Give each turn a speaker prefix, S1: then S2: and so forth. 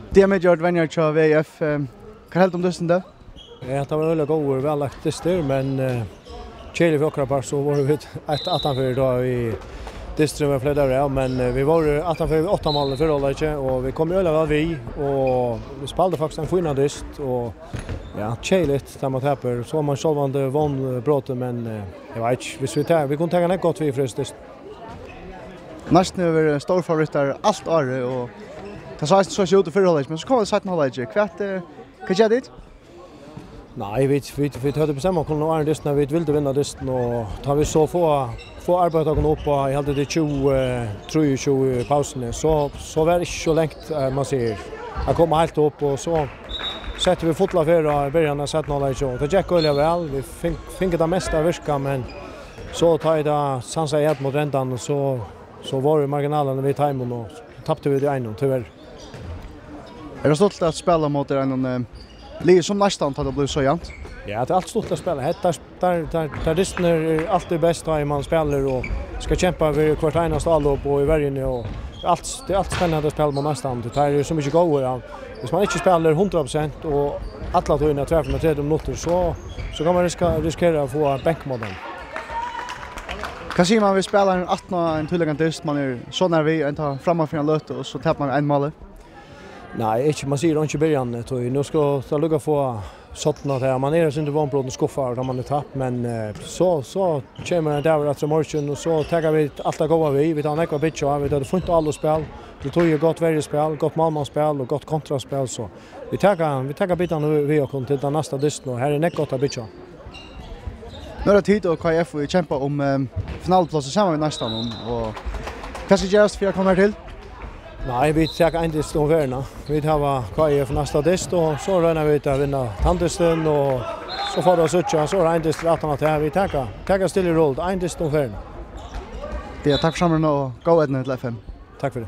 S1: Det är med George Venjar till VF. Kan helt om dysten då?
S2: Ja, det var väldigt god väl lagt dyster, men Chile för akkurat så var vi ett attanför då i distrum var flera dagar, men vi var attanför 8 mål för alla och vi kom ju över vi och vi spelade faktiskt en fin dist och ja, Chile där man tappar så man självande vann brotten, men jag vet inte, vi kunde ta en gott vi frist.
S1: Nästan över stor favoriter allt år och det sa så ut för hållet, men så kommer det sätta hållet. Vad gör det?
S2: Nej, vi hade bestämt oss någon dist när vi ville vinna disten och tar vi så få arbeta oss upp och jag hade det 23 pausen så var det inte så längt man ser. Jag kommer helt upp och så sätter vi fotla för i början av sätta hållet och det gick öliga väl. Vi fick det mesta virka, men så tar det sansa hjälp mot räntan och så var det marginalerna vid timern och tappade vi det en tyvärr.
S1: Är det stolt att spela mot en Lig som nästan hade blivit så jämnt.
S2: Ja, det är allt stort att spela. Där disten är alltid bäst när man spelar och ska kämpa vid kvart enaste allop och i världen och det är allt spännande att spela mot nästan. Det är så mycket gånger. Hvis man inte spelar 100% och alla tog in 2-3 minuter så kan man riskera att få bänkmålen.
S1: Kan säga man vill spela en 18 en tulligande dist, man är så när vi tar framför en löte och så tappar man en mål.
S2: Nej, inte man säger inte början. Nu ska det lugga få sådana där. Man är inte van på att skuffa när man är tapp, men så kommer det där efter morgon och så tar vi allt det goda vi tar några bitchar, vi tar det funnit alla spel. Vi tog ju gott värjespel, gott målmanspel och gott kontraspel så. Vi tar bitarna vi och kommer till den nästa dist och här är det gott bitchar.
S1: Nu är det tid och KF vi kämpar om finalplatsen samman med nästan och kanske görs för att komma till.
S2: Nej, vi tar en dist om värna. Vi tar KF nästa dist och så rönar vi att vinna tandisten och så får det söka så är en dist att ta vi tar still i roll en dist om värna.
S1: Det är tack för samman och gå edna till FM.
S2: Tack för det.